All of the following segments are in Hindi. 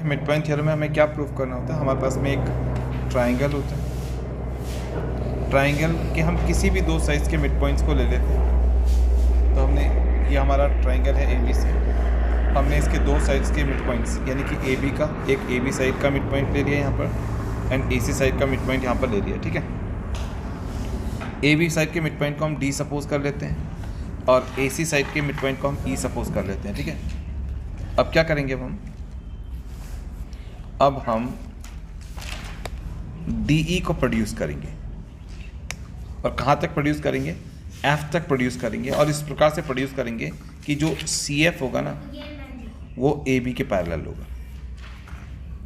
मिड पॉइंट थ्योरम में हमें क्या प्रूफ करना होता है? हमारे पास में एक ट्राइंगल होता है, ट्राइंगल के हम किसी भी दो साइड्स के मिड पॉइंट्स को ले लेते हैं। तो हमने ये हमारा ट्राइंगल है ए बी सी, हमने इसके दो साइड्स के मिड पॉइंट्स यानी कि ए बी का एक ए बी साइड का मिड पॉइंट ले लिया यहाँ पर एंड ए सी साइड का मिड पॉइंट यहाँ पर ले लिया। ठीक है, ए बी साइड के मिड पॉइंट को हम डी सपोज कर लेते हैं और ए सी साइड के मिड पॉइंट को हम ई सपोज कर लेते हैं। ठीक है, अब क्या करेंगे अब हम डी ई को प्रोड्यूस करेंगे और कहाँ तक प्रोड्यूस करेंगे? एफ तक प्रोड्यूस करेंगे और इस प्रकार से प्रोड्यूस करेंगे कि जो सी एफ होगा ना वो ए बी के पैरेलल होगा,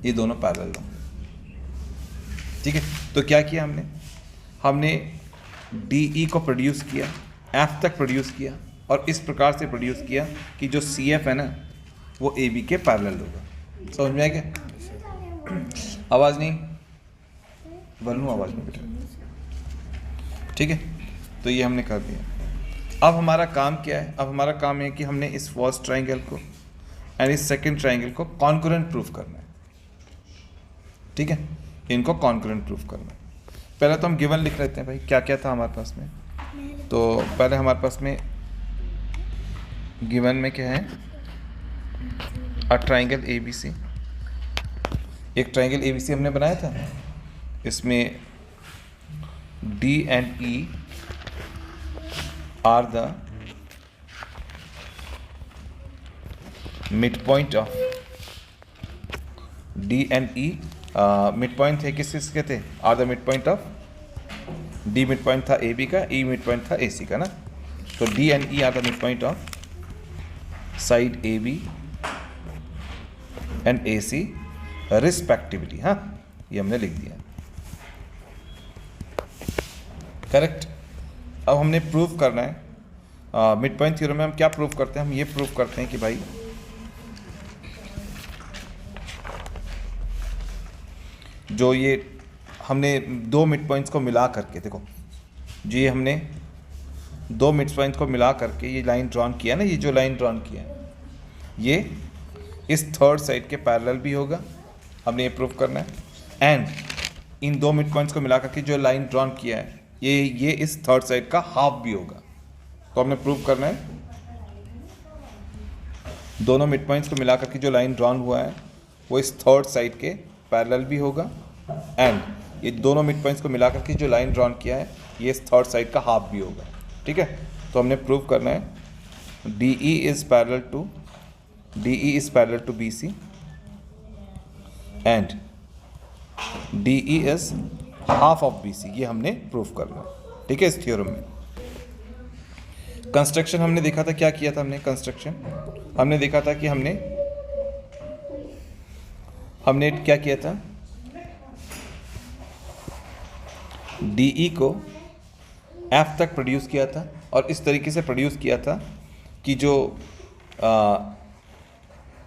ये दोनों पैरेलल होंगे। ठीक है, तो क्या किया हमने डी ई को प्रोड्यूस किया, एफ तक प्रोड्यूस किया और इस प्रकार से प्रोड्यूस किया कि जो सी एफ है ना वो ए बी के पैरेलल होगा। समझ में आ गया? आवाज़ नहीं बोलूँ, आवाज़ नहीं बेटा। ठीक है, तो ये हमने कर दिया। अब हमारा काम क्या है? अब हमारा काम है कि हमने इस फर्स्ट ट्राइंगल को एंड इस सेकंड ट्राइंगल को कॉन्करेंट प्रूफ करना है। ठीक है, इनको कॉन्करेंट प्रूफ करना है। पहले तो हम गिवन लिख लेते हैं भाई, क्या क्या था हमारे पास में। तो पहले हमारे पास में गिवन में क्या है? A triangle A B C, एक ट्राइंगल ए बी सी हमने बनाया था, इसमें D and E are the mid point of D and E. Midpoint थे किस किसके थे? Are the mid point of D, midpoint था ए बी का, ई मिड पॉइंट था ए सी का ना। तो D and E are the mid point of side A B and A C respectively. हाँ, ये हमने लिख दिया, करेक्ट। अब हमने प्रूफ करना है मिड पॉइंट थ्योरम में। हम क्या प्रूफ करते हैं? हम ये प्रूफ करते हैं कि भाई जो ये हमने दो मिड पॉइंट्स को मिला करके, देखो जी हमने दो मिड पॉइंट्स को मिला करके ये लाइन ड्रॉन किया ना, ये जो लाइन ड्रॉन किया ये इस थर्ड साइड के पैरेलल भी होगा, हमने ये प्रूफ करना है। एंड इन दो मिड पॉइंट्स को मिला करके जो लाइन ड्रॉन किया है ये इस थर्ड साइड का हाफ भी होगा। तो हमने प्रूव करना है दोनों मिड पॉइंट्स को मिला करके जो लाइन ड्रॉन हुआ है वो इस थर्ड साइड के पैरेलल भी होगा एंड ये दोनों मिड पॉइंट्स को मिला करके जो लाइन ड्रॉन किया है ये इस थर्ड साइड का हाफ भी होगा। ठीक है, तो हमने प्रूव करना है D E is parallel to B C and D E is half of B C, ये हमने प्रूफ करना। ठीक है, इस थ्योरम में कंस्ट्रक्शन हमने देखा था, क्या किया था हमने? कंस्ट्रक्शन हमने देखा था कि हमने क्या किया था? डी ई को एफ तक प्रोड्यूस किया था और इस तरीके से प्रोड्यूस किया था कि जो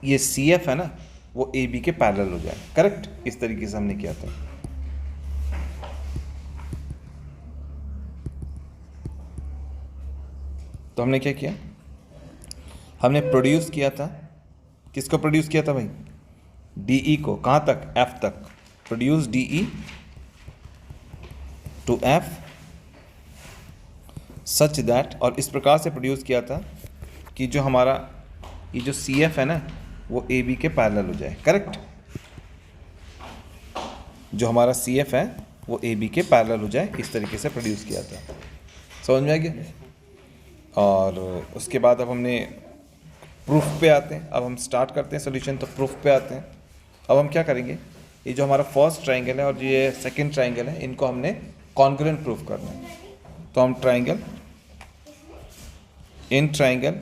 ये सी एफ है ना वो ए बी के पैरेलल हो जाए। करेक्ट, इस तरीके से हमने किया था। तो हमने क्या किया? हमने प्रोड्यूस किया था, किसको प्रोड्यूस किया था भाई? डी ई को, कहाँ तक? एफ तक। Produce D E to F such that, और इस प्रकार से प्रोड्यूस किया था कि जो हमारा ये जो सी एफ है ना वो ए बी के पैरेलल हो जाए। करेक्ट, जो हमारा सी एफ है वो ए बी के पैरेलल हो जाए, इस तरीके से प्रोड्यूस किया था। समझ में आ गया? और उसके बाद अब हमने प्रूफ पे आते हैं। अब हम स्टार्ट करते हैं सोल्यूशन, तो प्रूफ पे आते हैं। अब हम क्या करेंगे? ये जो हमारा फर्स्ट ट्राइंगल है और ये सेकंड ट्राइंगल है इनको हमने कॉन्ग्रुएंट प्रूफ करना है। तो हम इन ट्राइंगल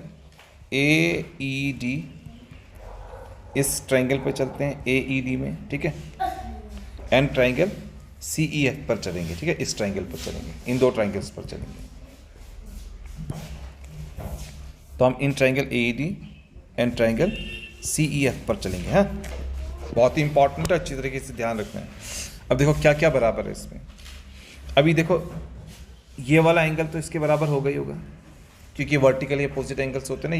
ए ई डी, इस ट्राइंगल पे चलते हैं ए ई डी में। ठीक है, and triangle C E F पर चलेंगे। ठीक है, इस ट्राइंगल पर चलेंगे, इन दो ट्राइंगल्स पर चलेंगे। तो हम इन triangle A E D and triangle C E F पर चलेंगे। हाँ, बहुत ही इंपॉर्टेंट है, अच्छी तरीके से ध्यान रखना है। अब देखो क्या क्या बराबर है इसमें। अभी देखो ये वाला एंगल तो इसके बराबर होगा ही होगा, क्योंकि वर्टिकली अपोजिट एंगल्स होते हैं ना।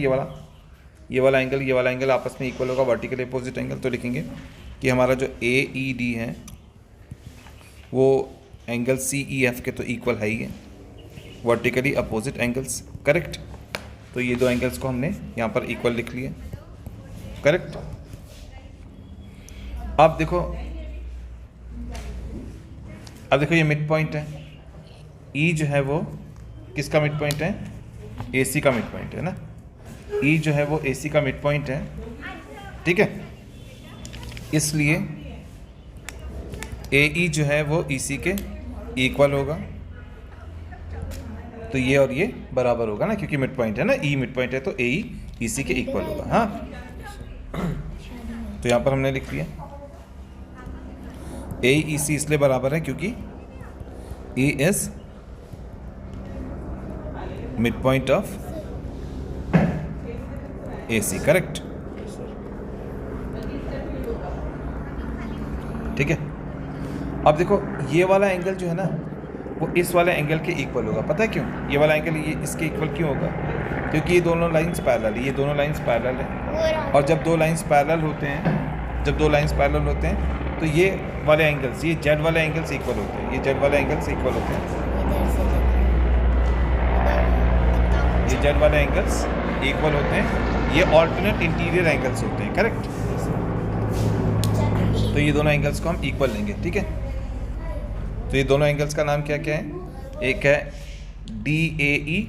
ये वाला एंगल आपस में इक्वल होगा, वर्टिकली अपोजिट एंगल। तो लिखेंगे कि हमारा जो AED है वो एंगल CEF के तो इक्वल है ही है, वर्टिकली अपोजिट एंगल्स, करेक्ट। तो ये दो एंगल्स को हमने यहाँ पर इक्वल लिख लिया, करेक्ट। अब देखो ये मिड पॉइंट है, E जो है वो किसका मिड पॉइंट है? AC का मिड पॉइंट है ना। E जो है वो AC का मिड पॉइंट है, ठीक है। इसलिए AE जो है वो EC के इक्वल होगा, तो ये और ये बराबर होगा ना, क्योंकि मिड पॉइंट है ना, E मिड पॉइंट है तो AE EC के इक्वल होगा। हाँ, तो यहाँ पर हमने लिख लिया AEC इसलिए बराबर है क्योंकि A is mid point of AC, correct, ठीक है। अब देखो ये वाला एंगल जो है ना वो इस वाले एंगल के इक्वल होगा, पता है क्यों? ये वाला एंगल ये इसके इक्वल क्यों होगा? क्योंकि ये दोनों लाइंस पैरेलल है, ये दोनों लाइंस पैरेलल है, और जब दो लाइंस पैरेलल होते हैं, तो ये वाले एंगल्स, ये जेड वाले एंगल्स इक्वल होते हैं, ये जेड वाले एंगल्स इक्वल होते हैं, ये जेड वाले एंगल्स इक्वल होते हैं, ये ऑल्टरनेट इंटीरियर एंगल्स होते हैं, करेक्ट। तो ये दोनों एंगल्स को हम इक्वल लेंगे, ठीक है। तो ये दोनों एंगल्स का नाम क्या क्या है? एक है DAE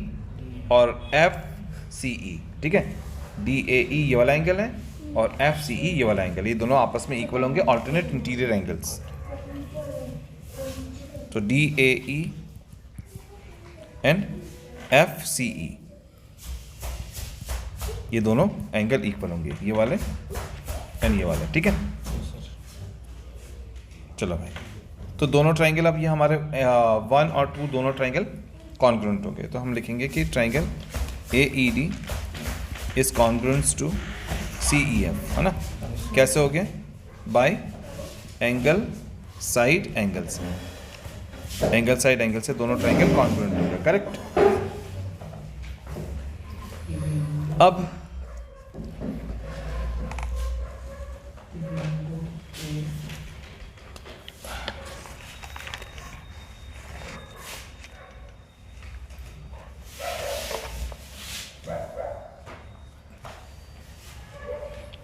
और FCE, ठीक है। DAE ये वाला एंगल है और FCE ये वाला एंगल, ये दोनों आपस में इक्वल होंगे, ऑल्टरनेट इंटीरियर एंगल्स। तो DAE एंड FCE ये दोनों एंगल इक्वल होंगे, ये वाले एंड ये वाले, ठीक है। चलो भाई, तो दोनों ट्राइंगल, अब ये हमारे 1 और 2 दोनों ट्राइंगल कॉन्ग्रुएंट हो गए, तो हम लिखेंगे कि triangle AED is congruent to CEF, है ना। कैसे हो गया? बाय एंगल साइड एंगल से, एंगल साइड एंगल से दोनों ट्राइंगल कॉन्ग्रुएंट हो गए, करेक्ट। अब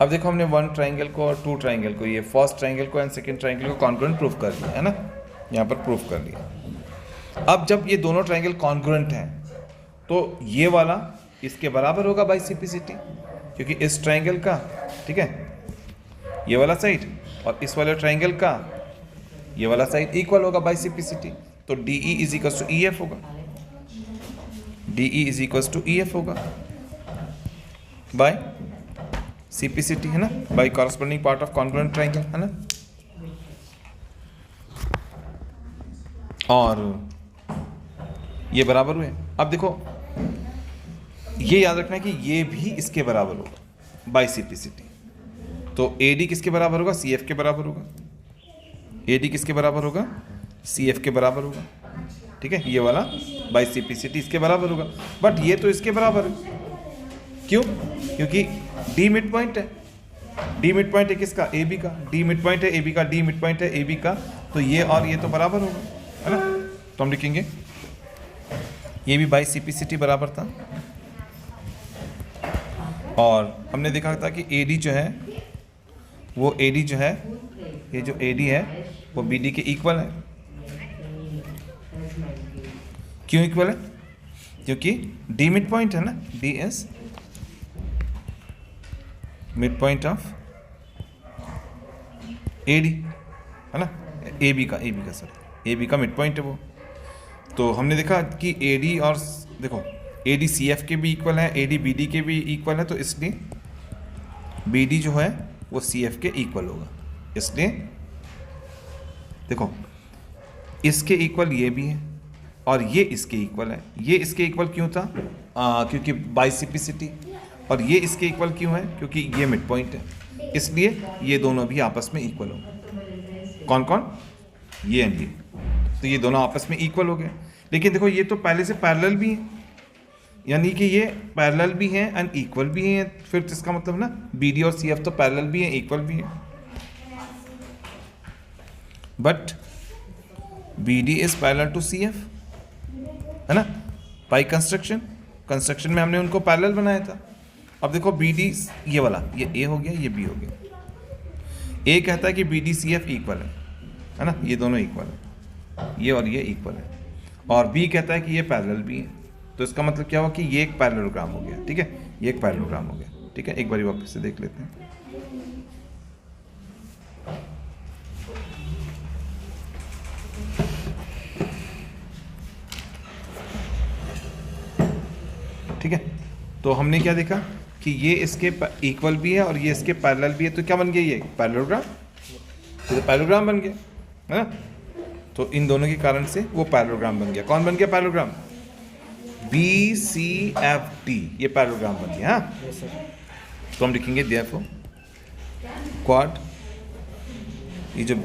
देखो हमने 1 ट्राइंगल को और 2 ट्राइंगल को, ये फर्स्ट ट्राइंगल को एंड सेकंड ट्राइंगल को कॉन्ग्रुएंट प्रूफ कर लिया है ना, यहाँ पर प्रूफ कर लिया। अब जब ये दोनों ट्राइंगल कॉन्ग्रुएंट हैं तो ये वाला इसके बराबर होगा बाई CPCT, क्योंकि इस ट्राइंगल का, ठीक है, ये वाला साइड और इस वाले ट्राइंगल का ये वाला साइड इक्वल होगा बाई CPCT। तो DE is equal to EF होगा, DE is equal to EF होगा बाय CPCT, है ना, by corresponding part of congruent triangle, है ना। और ये बराबर हुए। अब देखो ये याद रखना है कि ये भी इसके बराबर होगा बाई CPCT। तो AD किसके बराबर होगा? CF के बराबर होगा। AD किसके बराबर होगा? CF के बराबर होगा, ठीक है। ये वाला बाई CPCT इसके बराबर होगा, बट ये तो इसके बराबर है, क्यों? क्योंकि D मिड पॉइंट है, D मिड पॉइंट है किसका? AB का। D मिड पॉइंट है AB का, D मिड पॉइंट है AB का, तो ये और ये तो बराबर होगा, है ना। तो हम लिखेंगे ये भी बाई CPCT बराबर था, और हमने देखा था कि AD जो है वो AD जो है, ये जो AD है वो BD के इक्वल है। क्यों इक्वल है? क्योंकि D मिड पॉइंट है ना, D is mid point of AD, है ना, AB का AB का मिड पॉइंट है वो। तो हमने देखा कि AD और देखो AD CF के भी इक्वल है, AD BD के भी इक्वल है, तो इसलिए BD जो है वो CF के इक्वल होगा। इसलिए देखो इसके इक्वल ये भी है और ये इसके इक्वल है। ये इसके इक्वल क्यों था? क्योंकि बाई CPCT। और ये इसके इक्वल क्यों है? क्योंकि ये मिड पॉइंट है, इसलिए ये दोनों भी आपस में इक्वल होंगे। कौन कौन? ये एंड ये। तो ये दोनों आपस में इक्वल हो गए। लेकिन देखो ये तो पहले से पैरेलल भी है, यानी कि ये पैरेलल भी हैं एंड इक्वल भी हैं। फिर इसका मतलब ना BD और CF तो पैरेलल भी हैं, इक्वल भी हैं। But B D is parallel to C F, है ना, बाई कंस्ट्रक्शन में हमने उनको पैरेलल बनाया था। अब देखो बी डी, ये वाला, ये ए हो गया, ये बी हो गया। ए कहता है कि B D C F equal है ना, ये दोनों इक्वल है, ये और ये इक्वल है, और बी कहता है कि ये पैरेलल भी है। तो इसका मतलब क्या हुआ कि ये एक पैरेललोग्राम हो गया, ठीक है, ये एक पैरेललोग्राम हो गया, ठीक है। एक बार वापस से देख लेते हैं। ठीक है, तो हमने क्या देखा कि ये इसके इक्वल भी है और ये इसके पैरेलल भी है, तो क्या बन गया, ये पैरेललोग्राम, तो पैरेललोग्राम बन गया, है ना। तो इन दोनों के कारण से वो पैरेललोग्राम बन गया। कौन बन गया parallelogram? B C F D, ये पैरेललोग्राम बन गया। हाँ, तो हम लिखेंगे देयरफॉर क्वाड, ये जो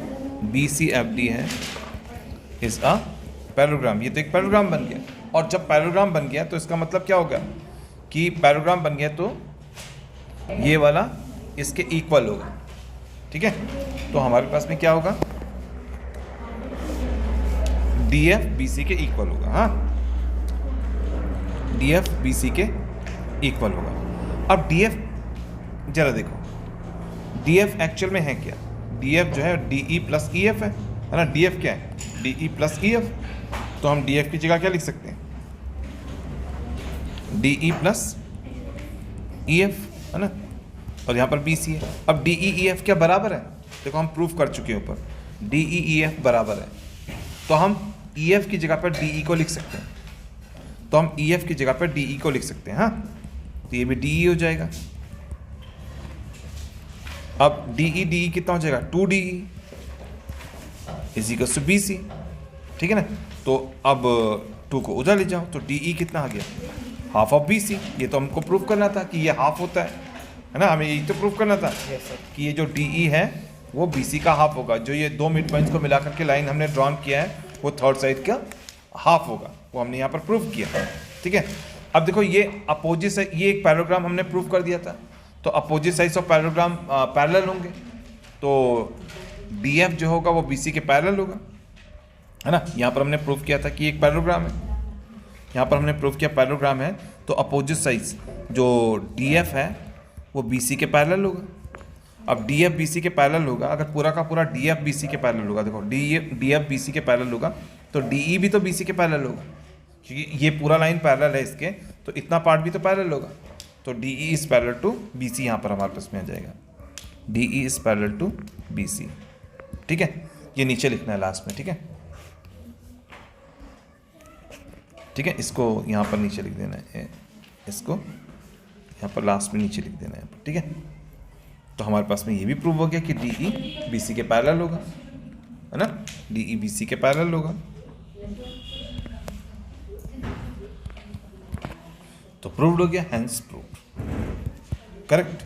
बी सी एफ डी है इज अ पैरेललोग्राम, ये तो एक पैरेललोग्राम बन गया। और जब पैरेललोग्राम बन गया तो इसका मतलब क्या होगा कि पैरेललोग्राम बन गया तो ये वाला इसके इक्वल होगा, ठीक है। तो हमारे पास में क्या होगा, डी एफ बी सी के इक्वल होगा। हाँ, डी एफ बी सी के इक्वल होगा। अब डी एफ जरा देखो, डी एफ एक्चुअल में है क्या? डी एफ जो है D E plus E F है ना। डी एफ क्या है? D E plus E F. तो हम डी एफ की जगह क्या लिख सकते हैं? D E plus E F, है ना, और यहाँ पर बी सी है। अब डी ई ई एफ क्या बराबर है? देखो हम प्रूफ कर चुके हैं ऊपर, डी ई ई एफ बराबर है, तो हम ई एफ की जगह पर डी ई को लिख सकते हैं। तो हम ई एफ की जगह पर डी ई को लिख सकते हैं। हाँ, तो ये भी डी ई हो जाएगा। अब डी ई कितना हो जाएगा? 2 DE is equal to B C, ठीक है ना। तो अब 2 को उधर ले जाओ, तो डी ई कितना आ गया? Half of B C. ये तो हमको प्रूफ करना था कि ये हाफ होता है ना, हमें यही तो प्रूफ करना था कि ये जो डी ई है वो बी सी का हाफ होगा। जो ये 2 मिड पॉइंट्स को मिलाकर के लाइन हमने ड्रॉन किया है वो थर्ड साइड का हाफ होगा, वो हमने यहाँ पर प्रूफ किया, ठीक है। अब देखो ये अपोजिट साइड, ये एक पैरेललोग्राम हमने प्रूफ कर दिया था, तो opposite sides of parallelogram parallel होंगे, तो डी एफ जो होगा वो बी सी के पैरेलल होगा, है ना। यहाँ पर हमने प्रूफ किया था कि एक पैरेललोग्राम है, यहाँ पर हमने प्रूफ किया पैरेललोग्राम है, तो अपोजिट साइड्स जो डी एफ है वो बी सी के पैरेलल होगा। अब डी एफ बी सी के पैरेलल होगा, अगर पूरा का पूरा डी एफ बी सी के पैरेलल होगा, देखो डी एफ बी सी के पैरेलल होगा, तो डी ई भी तो बी सी के पैरेलल होगा, क्योंकि ये पूरा लाइन पैरेलल है इसके, तो इतना पार्ट भी तो पैरेलल होगा। तो D E is parallel to B C, यहाँ पर हमारे पास में आ जाएगा D E is parallel to B C, ठीक है। ये नीचे लिखना है लास्ट में, ठीक है, ठीक है। इसको यहाँ पर नीचे लिख देना है, इसको यहाँ पर लास्ट में नीचे लिख देना है, ठीक है। तो हमारे पास में ये भी प्रूव हो गया कि डी ई बी सी के पैरेलल होगा, है ना, डी ई बी सी के पैरेलल होगा। तो प्रूव्ड हो गया, हेंस प्रूव्ड, करेक्ट।